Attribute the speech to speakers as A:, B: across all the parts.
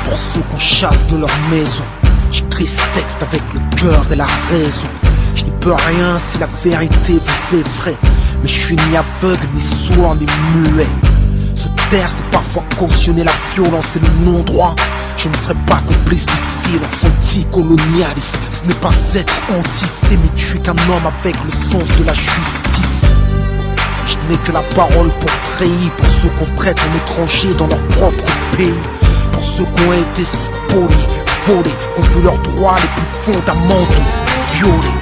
A: Pour ceux qu'on chasse de leur maison, j'écris ce texte avec le cœur et la raison. Je n'y peux rien si la vérité vous effraie, mais je suis ni aveugle, ni sourd, ni muet. Se taire, c'est parfois cautionner la violence et le non-droit. Je ne serai pas complice du silence anticolonialiste. Ce n'est pas être antisémite, je suis qu'un homme avec le sens de la justice. Je n'ai que la parole pour trahir, pour ceux qu'on traite en étrangers dans leur propre pays, pour ceux qui ont été spoliés, volés, qui ont vu leurs droits les plus fondamentaux violés.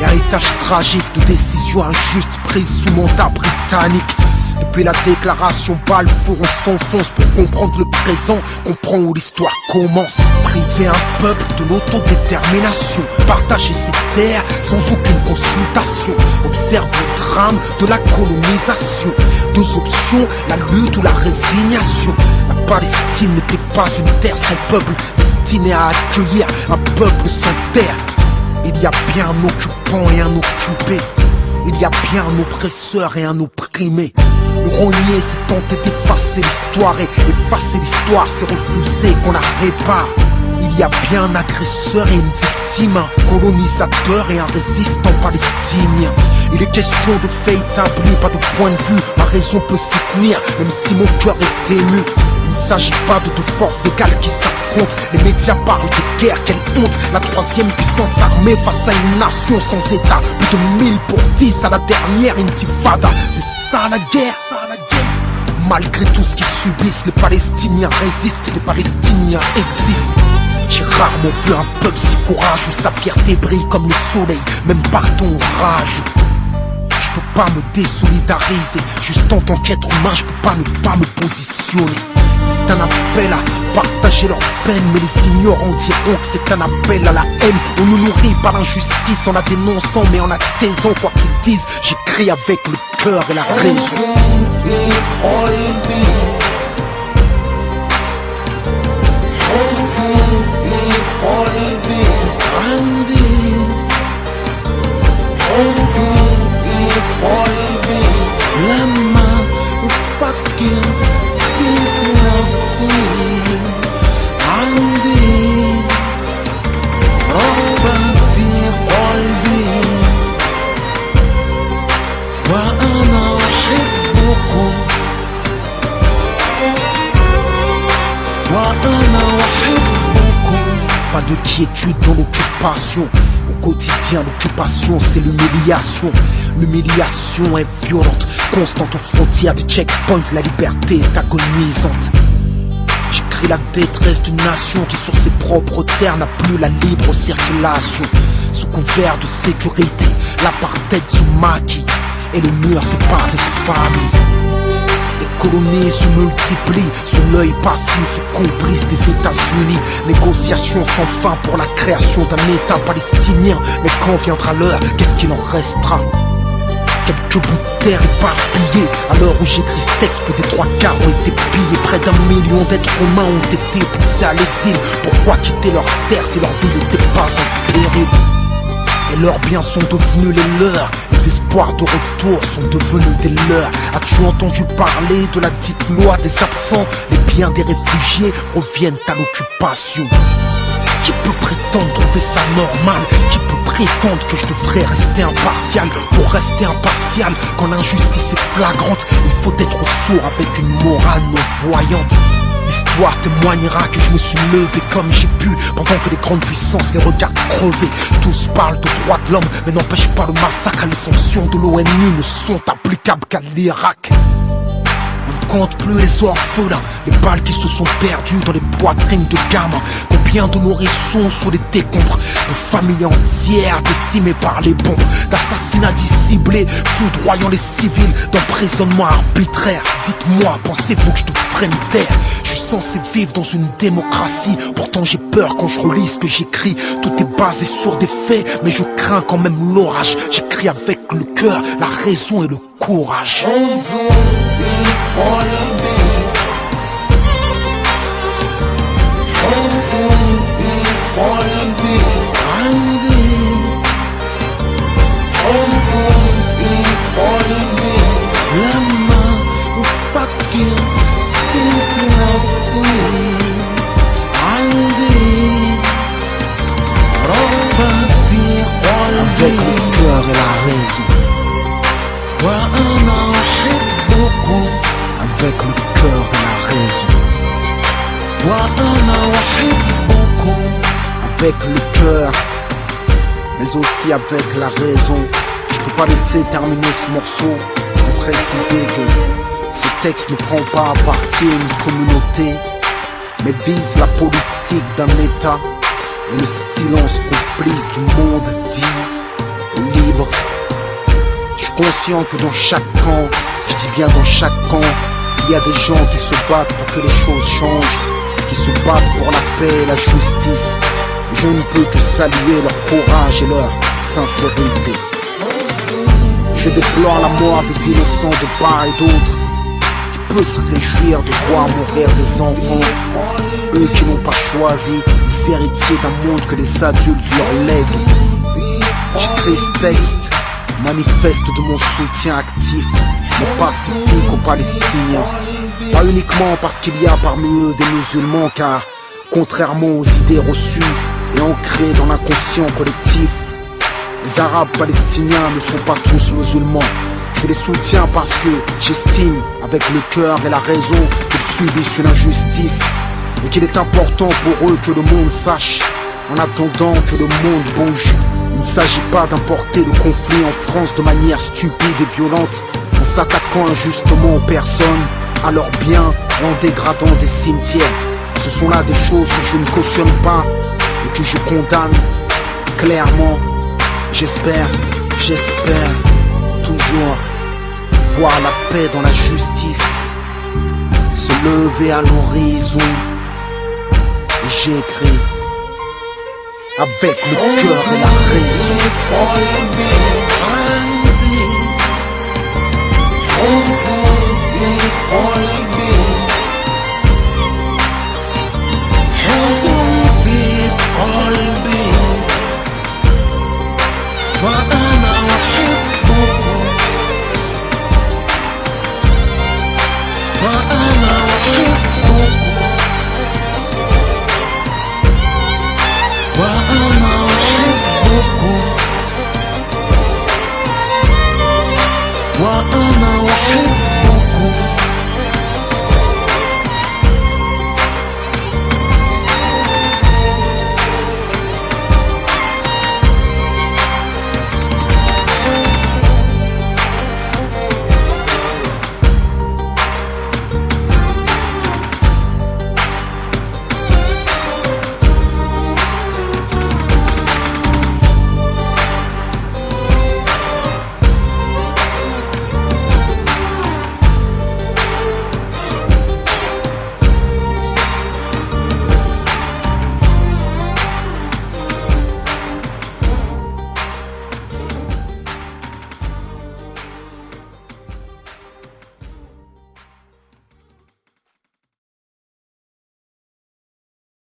A: Héritage tragique de décisions injustes prises sous mandat britannique. Depuis la déclaration Balfour, on s'enfonce pour comprendre le présent, comprendre où l'histoire commence. Priver un peuple de l'autodétermination, partager ses terres sans aucune consultation. Observe le drame de la colonisation. Deux options, la lutte ou la résignation. La Palestine n'était pas une terre sans peuple, destinée à accueillir un peuple sans terre. Il y a bien un occupant et un occupé. Il y a bien un oppresseur et un opprimé. Le renier, c'est tenter d'effacer l'histoire, et effacer l'histoire, c'est refuser qu'on la répare. Il y a bien un agresseur et une victime, un colonisateur et un résistant palestinien. Il est question de faits établis, pas de point de vue. Ma raison peut s'y tenir, même si mon cœur est ému. Il ne s'agit pas de deux forces égales qui s'affrontent. Les médias parlent de guerre, quelle honte. La troisième puissance armée face à une nation sans état. Plus de 1000 pour 10 à la dernière intifada. C'est ça la guerre. Malgré tout ce qu'ils subissent, les Palestiniens résistent et les Palestiniens existent. J'ai rarement vu un peuple si courageux, sa fierté brille comme le soleil, même par ton rage. Je peux pas me désolidariser, juste en tant qu'être humain, je peux pas ne pas me positionner. C'est un appel à partager leur peine, mais les ignorants diront que c'est un appel à la haine. On nous nourrit par l'injustice en la dénonçant, mais en la taisant, quoi qu'ils disent, j'écris avec le cœur et la raison. Pas de quiétude dans l'occupation. Au quotidien, l'occupation, c'est l'humiliation. L'humiliation est violente, constante aux frontières des checkpoints. La liberté est agonisante. J'écris la détresse d'une nation qui sur ses propres terres n'a plus la libre circulation. Sous couvert de sécurité, l'apartheid se maquille et le mur sépare des familles. Les colonies se multiplient sous l'œil passif et complice des États-Unis. Négociations sans fin pour la création d'un État palestinien. Mais quand viendra l'heure, qu'est-ce qu'il en restera? Quelques bouts de terre éparpillés. À l'heure où j'écris ce texte, plus des 3/4 ont été pillés. Près d'1 million d'êtres humains ont été poussés à l'exil. Pourquoi quitter leur terre si leur vie n'était pas en péril? Et leurs biens sont devenus les leurs. Les espoirs de retour sont devenus des leurs. As-tu entendu parler de la dite loi des absents? Les biens des réfugiés reviennent à l'occupation. Qui peut prétendre trouver ça normal? Qui peut prétendre que je devrais rester impartial? Pour rester impartial, quand l'injustice est flagrante, il faut être sourd avec une morale non-voyante. L'histoire témoignera que je me suis levé comme j'ai pu, pendant que les grandes puissances les regardent crever. Tous parlent de droits de l'homme, mais n'empêchent pas le massacre. Les sanctions de l'ONU ne sont applicables qu'à l'Irak. On ne compte plus les orphelins, les balles qui se sont perdues dans les poitrines de gamins. Combien de nourrissons sous les décombres, de familles entières décimées par les bombes, d'assassinats ciblés, foudroyant les civils, d'emprisonnement arbitraire. Dites-moi, pensez-vous que je devrais me taire? Je suis censé vivre dans une démocratie, pourtant j'ai peur quand je relis ce que j'écris. Tout est basé sur des faits, mais je crains quand même l'orage. J'écris avec le cœur, la raison et le courage. courage. لما أفكر في فلسطين عندي رغبة في قلبي. Avec le cœur et la raison. وأنا أحبكم. Avec le cœur et la raison. وأنا أحبكم. Avec le cœur, mais aussi avec la raison. Je peux pas laisser terminer ce morceau sans préciser que ce texte ne prend pas à partie une communauté, mais vise la politique d'un État et le silence complice du monde dit libre. Je suis conscient que dans chaque camp, je dis bien dans chaque camp, il y a des gens qui se battent pour que les choses changent, qui se battent pour la paix et la justice. Je ne peux que saluer leur courage et leur sincérité. Je déplore la mort des innocents de part et d'autre. Qui peut se réjouir de voir mourir des enfants, eux qui n'ont pas choisi les héritiers d'un monde que les adultes leur lèguent. J'écris ce texte, manifeste de mon soutien actif, mais pacifique aux Palestiniens. Pas uniquement parce qu'il y a parmi eux des musulmans, car contrairement aux idées reçues et ancrées dans l'inconscient collectif, les Arabes palestiniens ne sont pas tous musulmans. Je les soutiens parce que j'estime, avec le cœur et la raison, qu'ils subissent une injustice et qu'il est important pour eux que le monde sache, en attendant que le monde bouge. Il ne s'agit pas d'importer le conflit en France de manière stupide et violente, en s'attaquant injustement aux personnes, à leurs biens et en dégradant des cimetières. Ce sont là des choses que je ne cautionne pas et que je condamne clairement. J'espère toujours voir la paix dans la justice se lever à l'horizon. Et j'écris avec le cœur et la raison. وأنا أحبكم